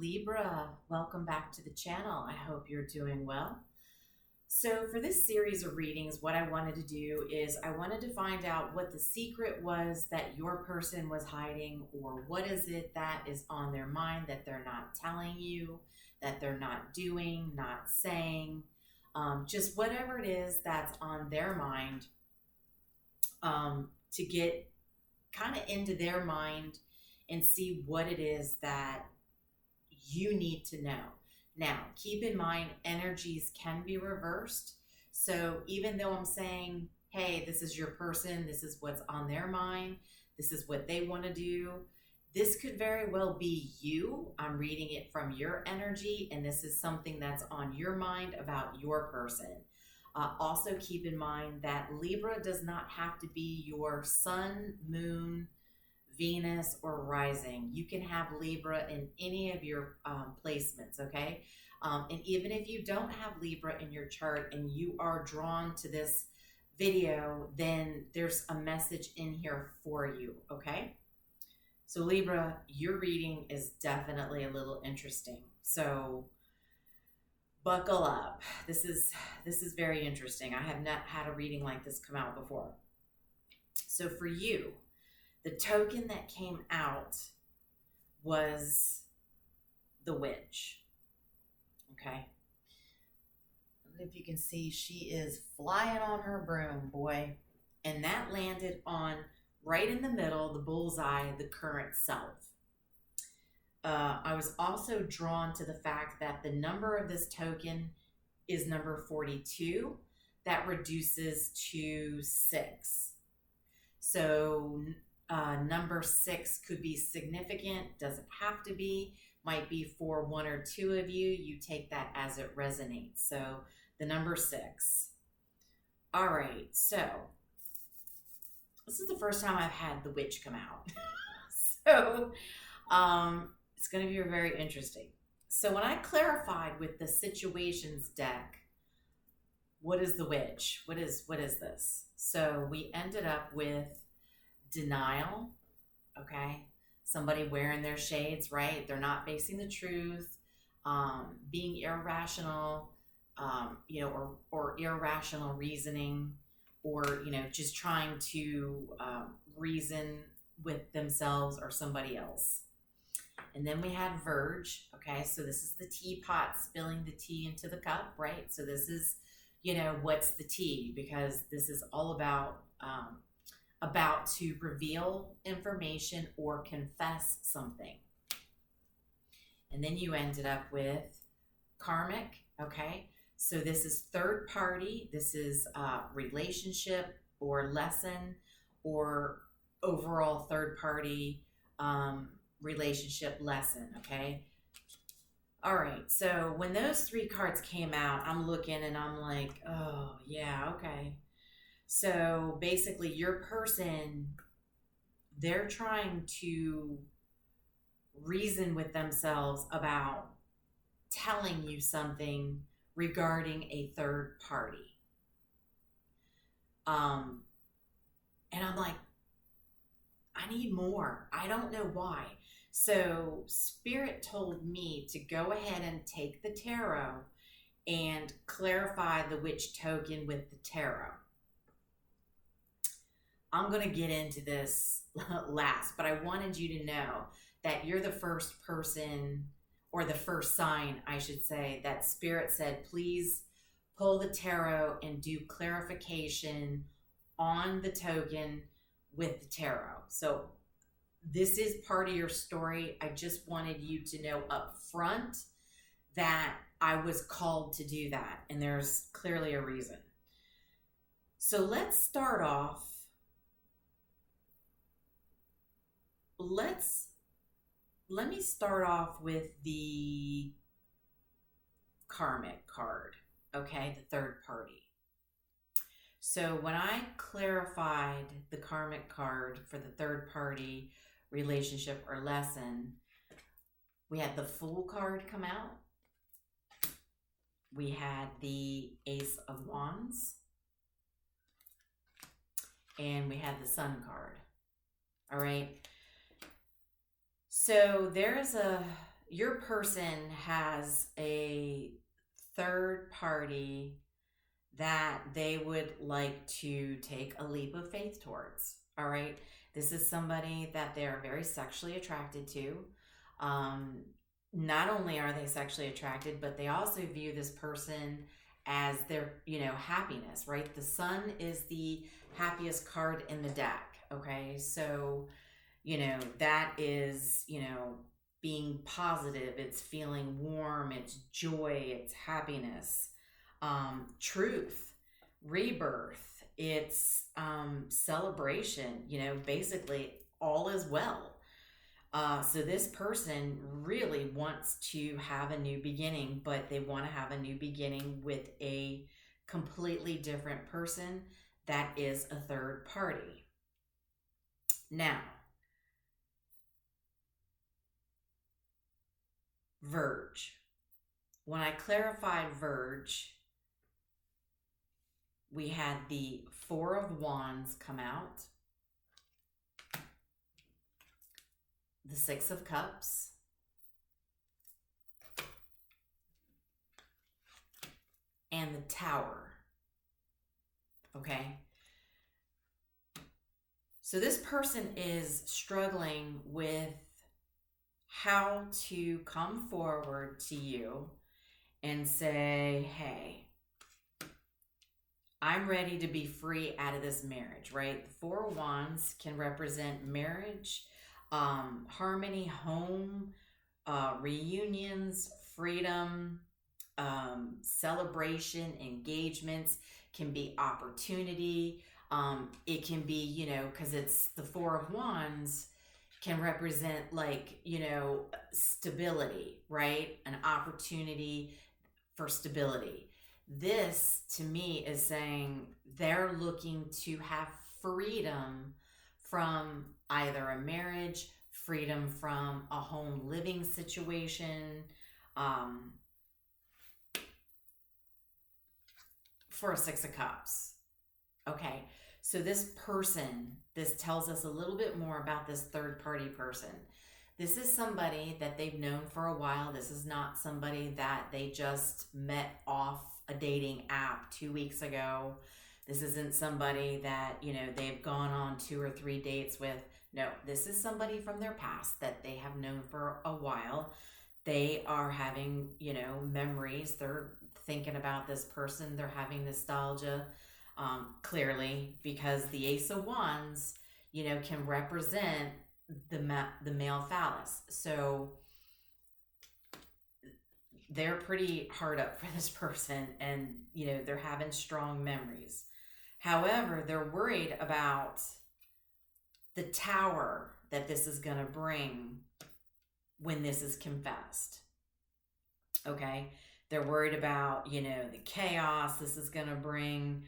Libra, welcome back to the channel. I hope you're doing well. So for this series of readings, what I wanted to do is I wanted to find out what the secret was that your person was hiding, or what is it that is on their mind that they're not telling you, that they're not doing, not saying, just whatever it is that's on their mind, to get kind of into their mind and see what it is that you need to know. Now, keep in mind, energies can be reversed. So even though I'm saying, hey, this is your person, this is what's on their mind, this is what they want to do, this could very well be you. I'm reading it from your energy, and this is something that's on your mind about your person. Also keep in mind that Libra does not have to be your sun, moon, Venus, or rising. You can have Libra in any of your placements, okay? And even if you don't have Libra in your chart and you are drawn to this video, then there's a message in here for you, okay? So Libra, your reading is definitely a little interesting. So buckle up. This is very interesting. I have not had a reading like this come out before. So for you, the token that came out was the witch. Okay. I don't know if you can see, she is flying on her broom, boy. And that landed on right in the middle, the bullseye, the current self. I was also drawn to the fact that the number of this token is number 42. That reduces to 6. So number 6 could be significant, doesn't have to be, might be for one or two of you. You take that as it resonates. So the number 6. All right, so this is the first time I've had the witch come out. So it's going to be very interesting. So when I clarified with the situations deck, what is the witch? What is this? So we ended up with denial, okay? Somebody wearing their shades, right? They're not facing the truth, being irrational, or irrational reasoning, or, just trying to reason with themselves or somebody else. And then we had verge, okay? So this is the teapot spilling the tea into the cup, right? So this is, what's the tea? Because this is all about to reveal information or confess something. And then you ended up with karmic, okay? So this is third party. This is relationship or lesson or overall third party relationship lesson, okay? All right, so when those 3 cards came out, I'm looking and I'm like, oh, yeah, okay. So basically your person, they're trying to reason with themselves about telling you something regarding a third party. And I'm like, I need more. I don't know why. So Spirit told me to go ahead and take the tarot and clarify the witch token with the tarot. I'm going to get into this last, but I wanted you to know that you're the first person, or the first sign, I should say, that Spirit said, please pull the tarot and do clarification on the token with the tarot. So this is part of your story. I just wanted you to know up front that I was called to do that, and there's clearly a reason. So let's start off. Let me start off with the karmic card, okay, the third party. So when I clarified the karmic card for the third party relationship or lesson, we had the Fool card come out. We had the Ace of Wands. And we had the Sun card. All right. So there's a your person has a third party that they would like to take a leap of faith towards. All right. This is somebody that they're very sexually attracted to. Not only are they sexually attracted, but they also view this person as their, happiness, right? The sun is the happiest card in the deck. Okay. So, that is, being positive. It's feeling warm. It's joy. It's happiness. Truth, rebirth, it's celebration, basically all is well. So this person really wants to have a new beginning, but they want to have a new beginning with a completely different person that is a third party. Now, Verge. When I clarified Verge, we had the Four of Wands come out, the Six of Cups, and the Tower. Okay? So this person is struggling with how to come forward to you and say, hey, I'm ready to be free out of this marriage, right? The Four of Wands can represent marriage, harmony, home, reunions, freedom, celebration, engagements, can be opportunity. It can be, because it's the Four of Wands, can represent stability, right? An opportunity for stability. This, to me, is saying they're looking to have freedom from either a marriage, freedom from a home living situation, for a Six of Cups. Okay, so this tells us a little bit more about this third party person. This is somebody that they've known for a while. This is not somebody that they just met off a dating app 2 weeks ago. This isn't somebody that, they've gone on 2 or 3 dates with. No, this is somebody from their past that they have known for a while. They are having, memories. They're thinking about this person. They're having nostalgia, clearly, because the Ace of Wands, can represent the male phallus. So they're pretty hard up for this person, and they're having strong memories. However, they're worried about the Tower that this is going to bring when this is confessed. Okay, they're worried about the chaos this is going to bring,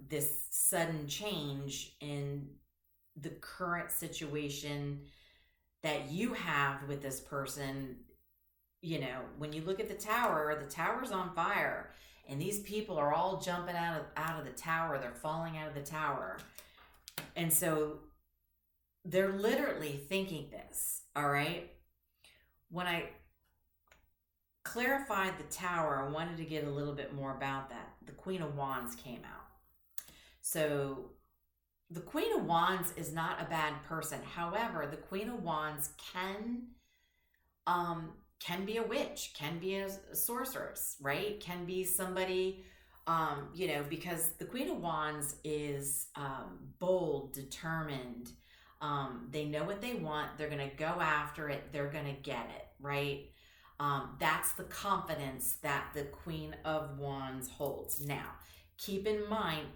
this sudden change in the current situation that you have with this person. When you look at the tower's on fire, and these people are all jumping out of the tower. They're falling out of the tower. And so they're literally thinking this, all right? When I clarified the Tower, I wanted to get a little bit more about that. The Queen of Wands came out. So the Queen of Wands is not a bad person. However, the Queen of Wands can be a witch, can be a sorceress, right? Can be somebody, because the Queen of Wands is bold, determined. They know what they want. They're going to go after it. They're going to get it, right? That's the confidence that the Queen of Wands holds. Now, keep in mind,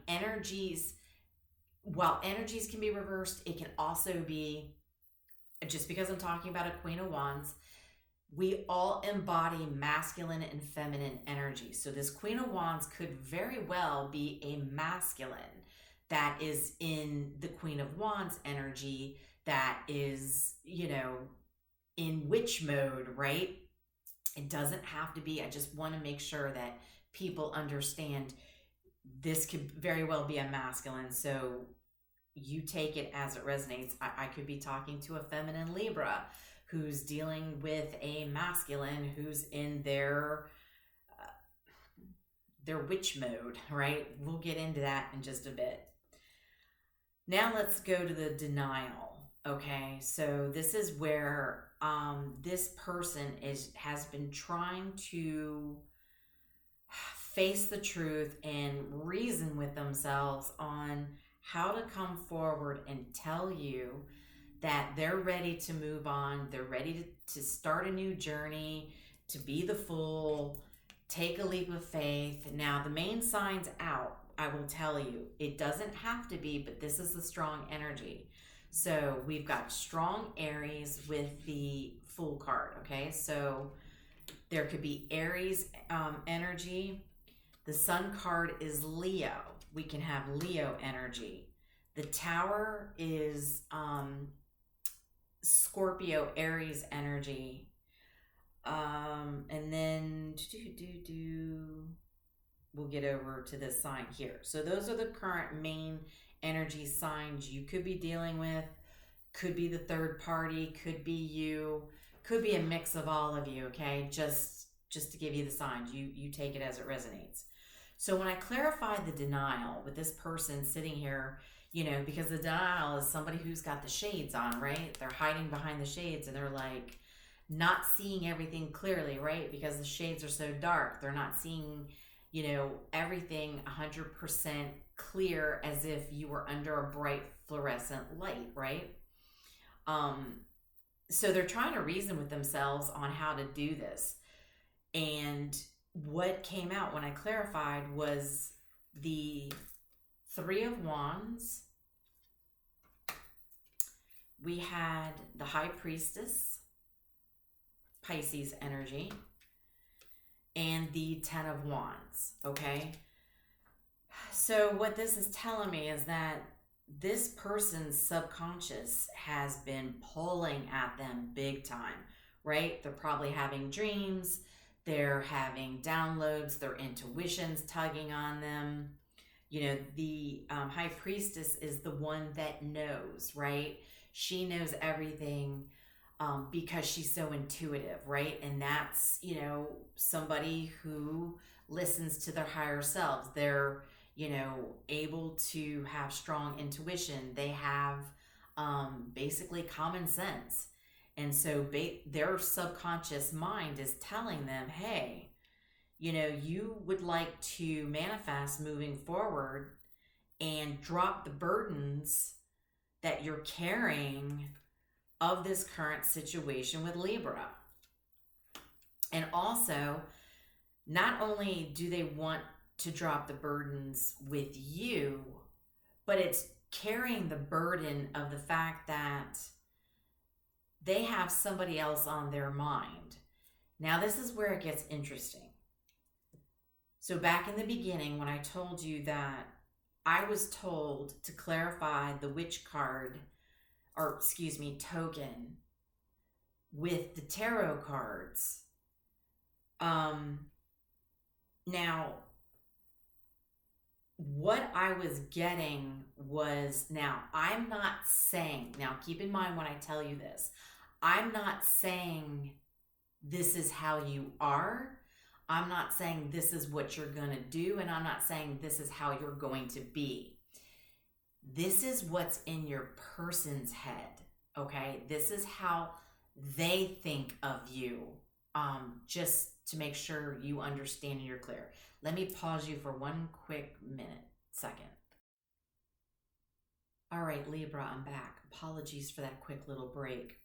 while energies can be reversed, it can also be, just because I'm talking about a Queen of Wands, we all embody masculine and feminine energy. So this Queen of Wands could very well be a masculine that is in the Queen of Wands energy, that is, in witch mode, right? It doesn't have to be. I just want to make sure that people understand this could very well be a masculine. So you take it as it resonates. I could be talking to a feminine Libra who's dealing with a masculine who's in their witch mode, right? We'll get into that in just a bit. Now let's go to the denial. Okay, so this is where this person has been trying to face the truth and reason with themselves on how to come forward and tell you that they're ready to move on. They're ready to start a new journey, to be the fool, take a leap of faith. Now, the main signs out, I will tell you, it doesn't have to be, but this is the strong energy. So we've got strong Aries with the Fool card, okay? So there could be Aries energy. The Sun card is Leo. We can have Leo energy. The Tower is Scorpio, Aries energy. And then we'll get over to this sign here. So those are the current main energy signs you could be dealing with. Could be the third party, could be you, could be a mix of all of you, okay? Just to give you the signs, you take it as it resonates. So when I clarify the denial with this person sitting here, you know, because the denial is somebody who's got the shades on, right? They're hiding behind the shades and they're like not seeing everything clearly, right? Because the shades are so dark. They're not seeing, you know, everything 100% clear as if you were under a bright fluorescent light, right? So they're trying to reason with themselves on how to do this. And what came out when I clarified was the Three of Wands. We had the High Priestess, Pisces energy, and the Ten of Wands, okay? So what this is telling me is that this person's subconscious has been pulling at them big time, right? They're probably having dreams, they're having downloads, their intuition's tugging on them. You know, the High Priestess is the one that knows, right? She knows everything because she's so intuitive, right? And that's, you know, somebody who listens to their higher selves. They're, you know, able to have strong intuition. They have basically common sense. And so their subconscious mind is telling them, hey, you know, you would like to manifest moving forward and drop the burdens that you're carrying of this current situation with Libra. And also, not only do they want to drop the burdens with you, but it's carrying the burden of the fact that they have somebody else on their mind. Now, this is where it gets interesting. So back in the beginning, when I told you that I was told to clarify the witch card, or excuse me, token with the tarot cards. Now, what I was getting was, now I'm not saying, now keep in mind when I tell you this, I'm not saying this is how you are. I'm not saying this is what you're going to do, and I'm not saying this is how you're going to be. This is what's in your person's head, okay? This is how they think of you, just to make sure you understand and you're clear. Let me pause you for one quick second. All right, Libra, I'm back. Apologies for that quick little break.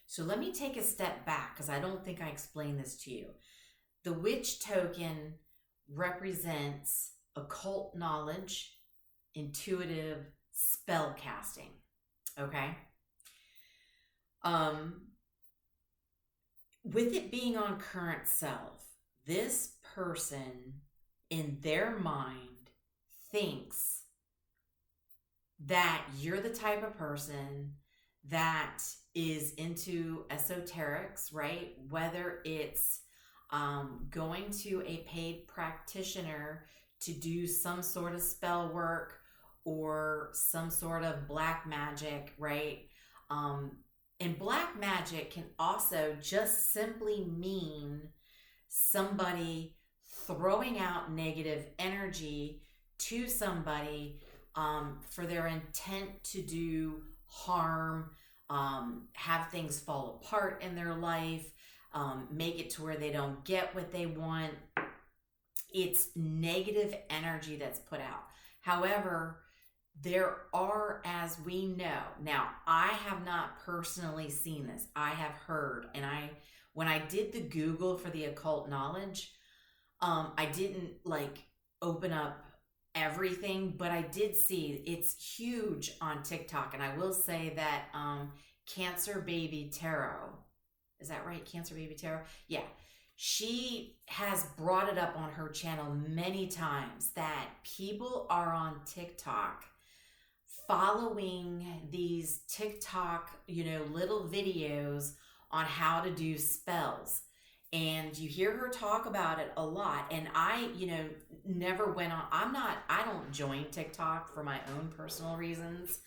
So let me take a step back because I don't think I explained this to you. The witch token represents occult knowledge, intuitive spell casting, okay? With it being on current self, this person in their mind thinks that you're the type of person that is into esoterics, right? Whether it's going to a paid practitioner to do some sort of spell work or some sort of black magic, right? And black magic can also just simply mean somebody throwing out negative energy to somebody for their intent to do harm, have things fall apart in their life, make it to where they don't get what they want. It's negative energy that's put out. However, there are, as we know, now I have not personally seen this. I have heard, and when I did the Google for the occult knowledge, I didn't like open up everything, but I did see it's huge on TikTok. And I will say that Cancer Baby Tarot, is that right? Cancer Baby Tarot? Yeah. She has brought it up on her channel many times that people are on TikTok following these TikTok, little videos on how to do spells. And you hear her talk about it a lot. And I, never went on. I don't join TikTok for my own personal reasons.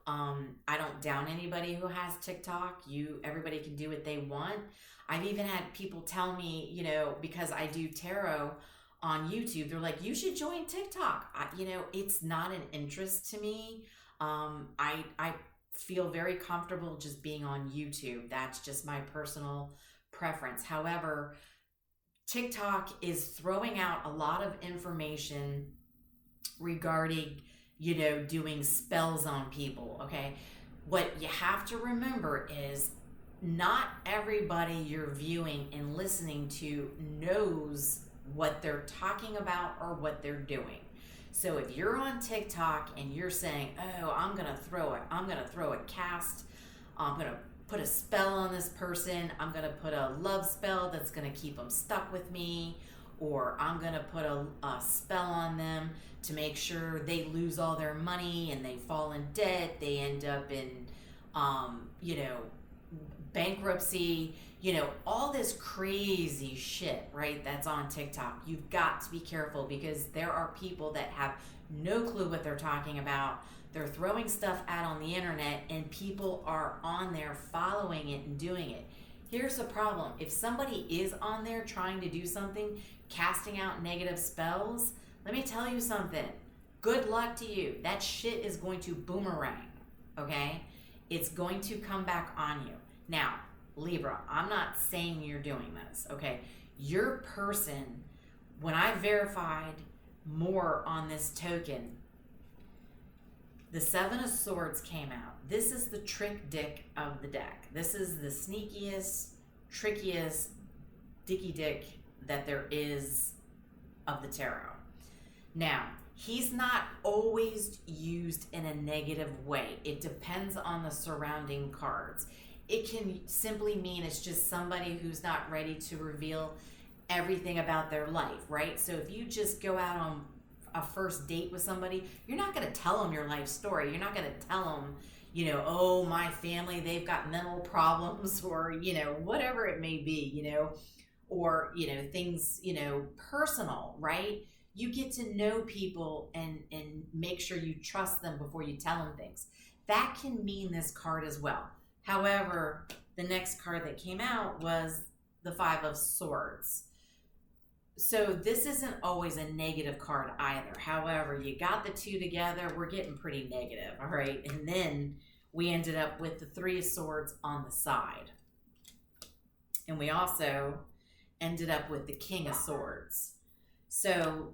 I don't down anybody who has TikTok. Everybody can do what they want. I've even had people tell me, because I do tarot on YouTube, they're like, you should join TikTok. It's not an interest to me. I feel very comfortable just being on YouTube. That's just my personal preference. However, TikTok is throwing out a lot of information regarding, doing spells on people. Okay. What you have to remember is not everybody you're viewing and listening to knows what they're talking about or what they're doing. So if you're on TikTok and you're saying, oh, I'm going to throw a cast, I'm going to put a spell on this person, I'm going to put a love spell that's going to keep them stuck with me, or I'm going to put a spell on them to make sure they lose all their money and they fall in debt, they end up in, bankruptcy, all this crazy shit, right? That's on TikTok. You've got to be careful because there are people that have no clue what they're talking about. They're throwing stuff out on the internet and people are on there following it and doing it. Here's the problem. If somebody is on there trying to do something, casting out negative spells, let me tell you something. Good luck to you. That shit is going to boomerang, okay? It's going to come back on you. Now, Libra, I'm not saying you're doing this, okay? Your person, when I verified more on this token, the Seven of Swords came out. This is the trick dick of the deck. This is the sneakiest, trickiest dicky dick that there is of the tarot. Now, he's not always used in a negative way. It depends on the surrounding cards. It can simply mean it's just somebody who's not ready to reveal everything about their life, right? So if you just go out on a first date with somebody, you're not going to tell them your life story. You're not going to tell them, oh, my family, they've got mental problems, or, whatever it may be, or, things, personal, right? You get to know people and make sure you trust them before you tell them things. That can mean this card as well. However, the next card that came out was the Five of Swords. So this isn't always a negative card either. However, you got the two together, we're getting pretty negative, all right? And then we ended up with the Three of Swords on the side. And we also ended up with the King of Swords. So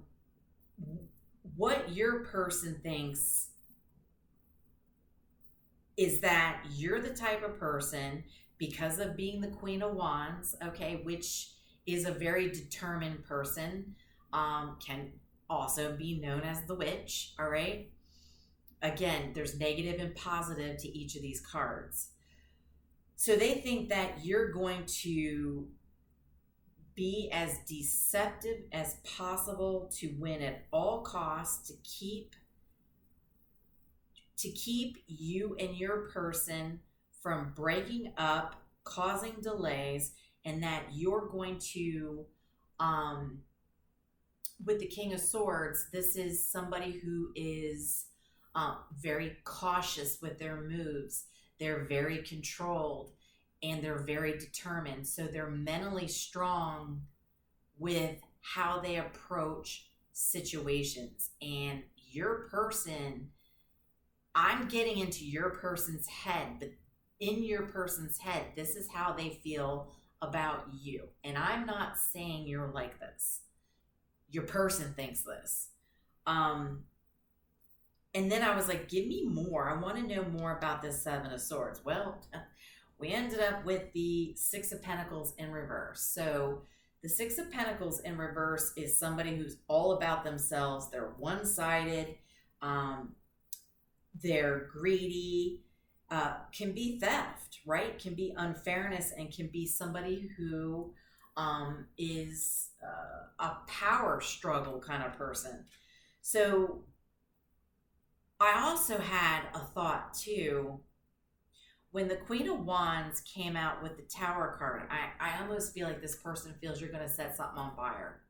what your person thinks is that you're the type of person, because of being the Queen of Wands, okay, which is a very determined person, can also be known as the witch, all right? Again, there's negative and positive to each of these cards. So they think that you're going to be as deceptive as possible to win at all costs, to keep you and your person from breaking up, causing delays, and that you're going to, with the King of Swords, this is somebody who is very cautious with their moves. they're very controlled, and they're very determined. So they're mentally strong with how they approach situations. And your person, I'm getting into your person's head, but in your person's head, this is how they feel about you. And I'm not saying you're like this. Your person thinks this. And then I was like, give me more. I want to know more about this Seven of Swords. Well, we ended up with the Six of Pentacles in reverse. So the Six of Pentacles in reverse is somebody who's all about themselves. They're one-sided. They're greedy. Can be theft, right? Can be unfairness, and can be somebody who is a power struggle kind of person. So I also had a thought too, when the Queen of Wands came out with the Tower card, I almost feel like this person feels you're going to set something on fire.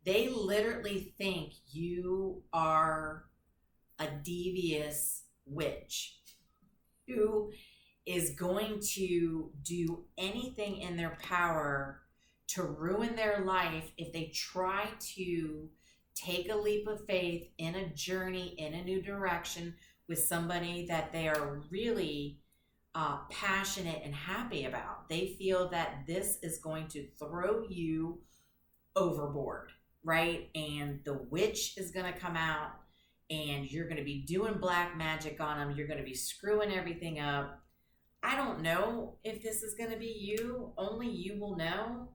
They literally think you are a devious witch who is going to do anything in their power to ruin their life if they try to take a leap of faith in a journey, in a new direction with somebody that they are really passionate and happy about. They feel that this is going to throw you overboard, right? And the witch is going to come out, and you're going to be doing black magic on them. You're going to be screwing everything up. I don't know if this is going to be you. Only you will know.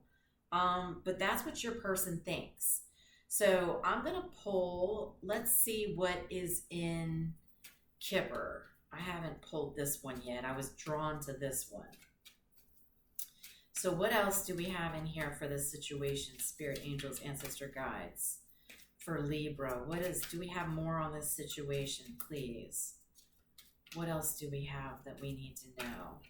But that's what your person thinks. So I'm going to pull, let's see what is in Kipper. I haven't pulled this one yet. I was drawn to this one. So what else do we have in here for this situation? Spirit, angels, ancestor guides. For Libra, do we have more on this situation, please? What else do we have that we need to know?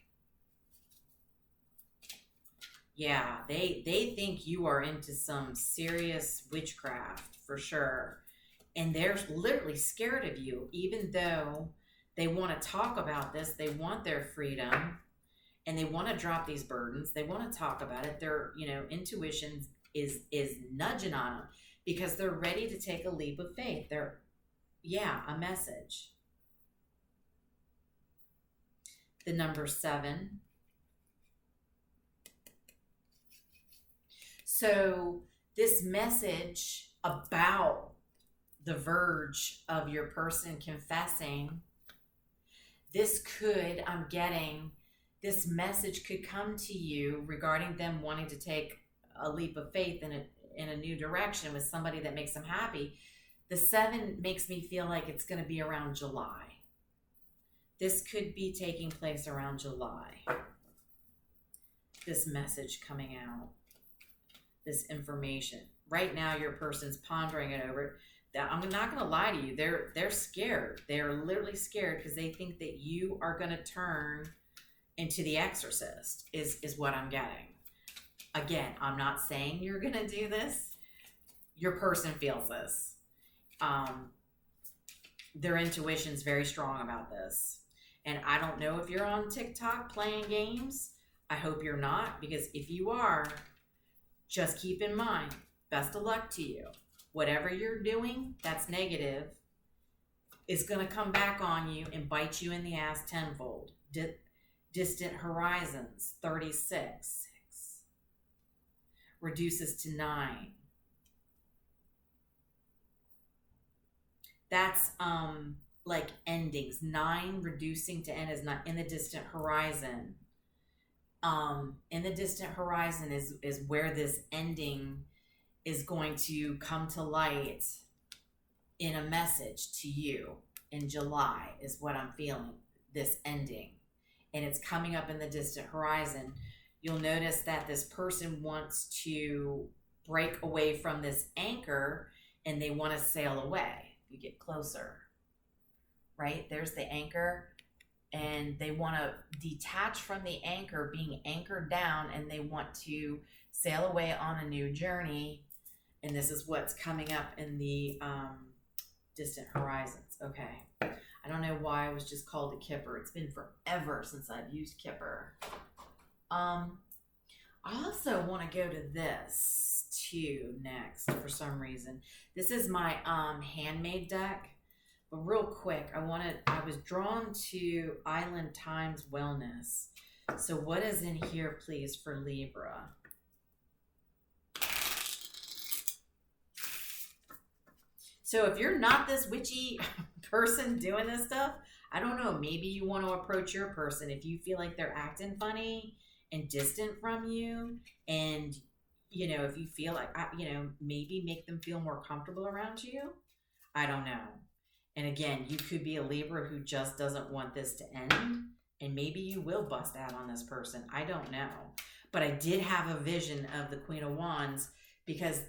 Yeah, they think you are into some serious witchcraft for sure. And they're literally scared of you, even though they want to talk about this. They want their freedom, and they want to drop these burdens. They want to talk about it. Their, intuition is nudging on them because they're ready to take a leap of faith. They're, a message. The number 7. So this message about the verge of your person confessing, this message could come to you regarding them wanting to take a leap of faith in a new direction with somebody that makes them happy. The 7 makes me feel like it's going to be around July. This could be taking place around July. This message coming out. This information. Right now, your person's pondering it over. I'm not going to lie to you. They're scared. They're literally scared because they think that you are going to turn into the exorcist is what I'm getting. Again, I'm not saying you're going to do this. Your person feels this. Their intuition is very strong about this. And I don't know if you're on TikTok playing games. I hope you're not, because if you are, just keep in mind, best of luck to you. Whatever you're doing that's negative is going to come back on you and bite you in the ass tenfold. Distant horizons, 36. Reduces to 9. That's like endings. 9 reducing to end is not in the distant horizon. In the distant horizon is where this ending is going to come to light in a message to you in July is what I'm feeling, this ending. And it's coming up in the distant horizon. You'll notice that this person wants to break away from this anchor and they want to sail away. You get closer, right? There's the anchor. And they want to detach from the anchor, being anchored down, and they want to sail away on a new journey. And this is what's coming up in the distant horizons. Okay. I don't know why I was just called a Kipper. It's been forever since I've used Kipper. I also want to go to this too next for some reason. This is my handmade deck. But real quick, I was drawn to Island Times Wellness. So what is in here, please, for Libra? So if you're not this witchy person doing this stuff, I don't know, maybe you want to approach your person if you feel like they're acting funny and distant from you, and if you feel like maybe make them feel more comfortable around you. I don't know. And again, you could be a Libra who just doesn't want this to end, and maybe you will bust out on this person. I don't know. But I did have a vision of the Queen of Wands because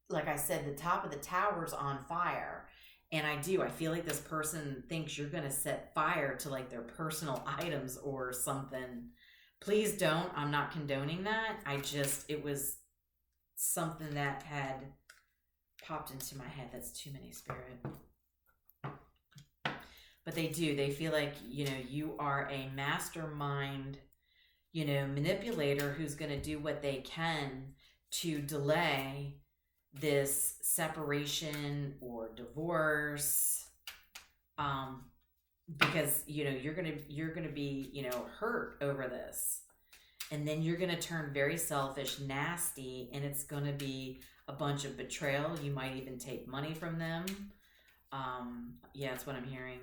like I said, the top of the tower's on fire. And I feel like this person thinks you're going to set fire to like their personal items or something. Please don't. I'm not condoning that. It was something that had popped into my head. That's too many, Spirit. But they feel like, you are a mastermind, manipulator who's going to do what they can to delay this separation or divorce, because, you're going to be, hurt over this. And then you're going to turn very selfish, nasty, and it's going to be a bunch of betrayal. You might even take money from them. Yeah, that's what I'm hearing.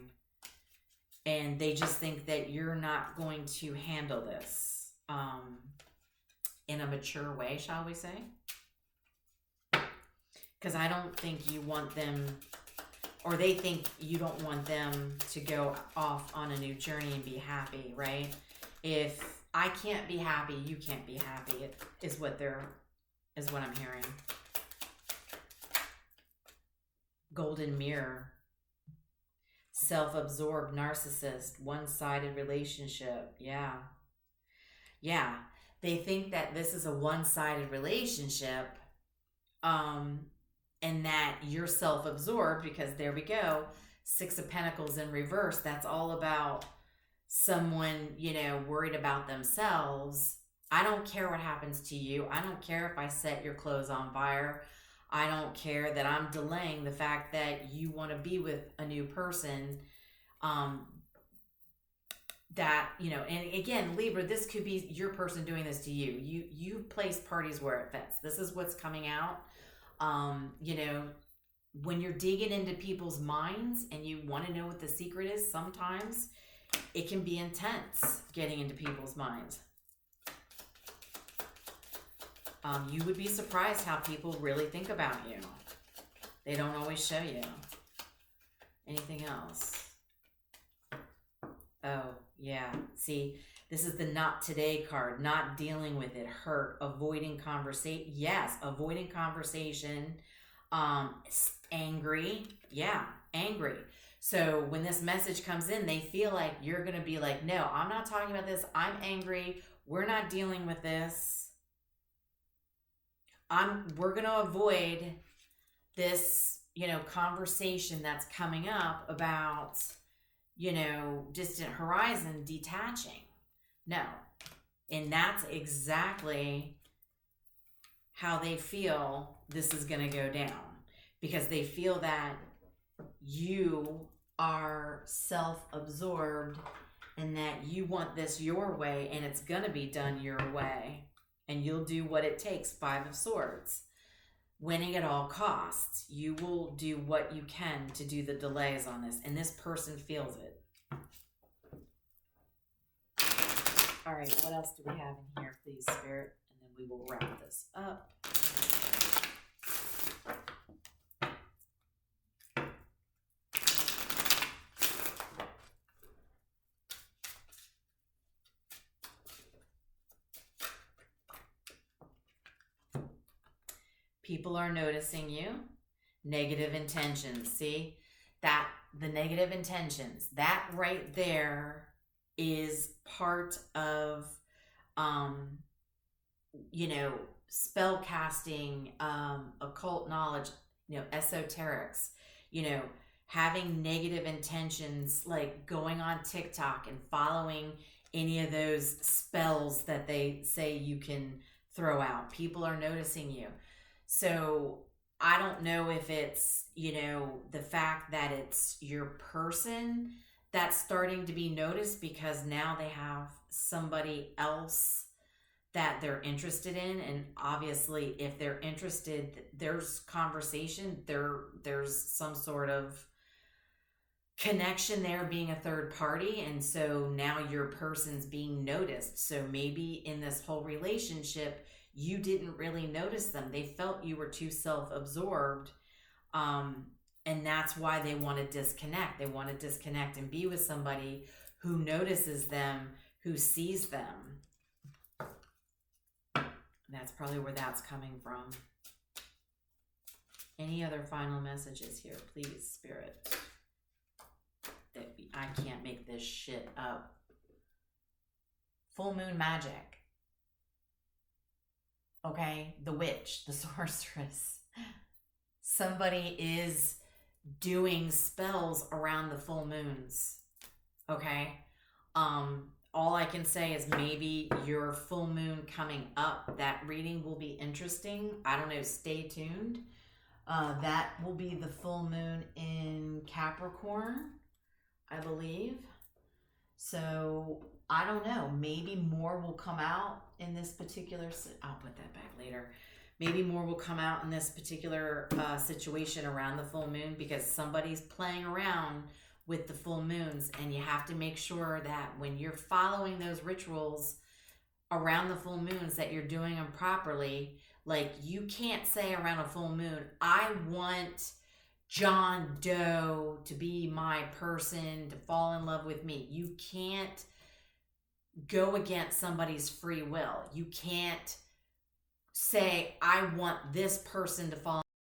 And they just think that you're not going to handle this in a mature way, shall we say? Because I don't think you want them, or they think you don't want them to go off on a new journey and be happy, right? If I can't be happy, you can't be happy, is what I'm hearing. Golden mirror. Self-absorbed narcissist, one-sided relationship. Yeah. They think that this is a one-sided relationship, and that you're self-absorbed because there we go. 6 of Pentacles in reverse. That's all about someone, worried about themselves. I don't care what happens to you. I don't care if I set your clothes on fire. I don't care that I'm delaying the fact that you want to be with a new person. And again, Libra, this could be your person doing this to you. You place parties where it fits. This is what's coming out. When you're digging into people's minds and you want to know what the secret is, sometimes it can be intense getting into people's minds. You would be surprised how people really think about you. They don't always show you. Anything else? Oh, yeah. See, this is the not today card. Not dealing with it. Hurt. Avoiding conversation. Yes, avoiding conversation. Angry. Yeah, angry. So when this message comes in, they feel like you're going to be like, no, I'm not talking about this. I'm angry. We're not dealing with this. We're going to avoid this, conversation that's coming up about, distant horizon detaching. No. And that's exactly how they feel this is going to go down, because they feel that you are self-absorbed and that you want this your way and it's going to be done your way. And you'll do what it takes. 5 of Swords. Winning at all costs. You will do what you can to do the delays on this. And this person feels it. All right, what else do we have in here, please, Spirit? And then we will wrap this up. People are noticing you. Negative intentions. See that the negative intentions, that right there is part of, spell casting, occult knowledge, esoterics, having negative intentions, like going on TikTok and following any of those spells that they say you can throw out. People are noticing you. So I don't know if it's, the fact that it's your person that's starting to be noticed because now they have somebody else that they're interested in. And obviously, if they're interested, there's conversation, there's some sort of connection there, being a third party. And so now your person's being noticed. So maybe in this whole relationship, you didn't really notice them. They felt you were too self-absorbed. And that's why they want to disconnect. They want to disconnect and be with somebody who notices them, who sees them. That's probably where that's coming from. Any other final messages here, please, Spirit? I can't make this shit up. Full moon magic. Okay? The witch, the sorceress. Somebody is doing spells around the full moons. Okay? All I can say is maybe your full moon coming up, that reading will be interesting. I don't know. Stay tuned. That will be the full moon in Capricorn, I believe. So I don't know. Maybe more will come out in this particular. I'll put that back later. Maybe more will come out in this particular situation around the full moon, because somebody's playing around with the full moons, and you have to make sure that when you're following those rituals around the full moons that you're doing them properly. Like, you can't say around a full moon, I want John Doe to be my person, to fall in love with me. You can't go against somebody's free will. You can't say, I want this person to fall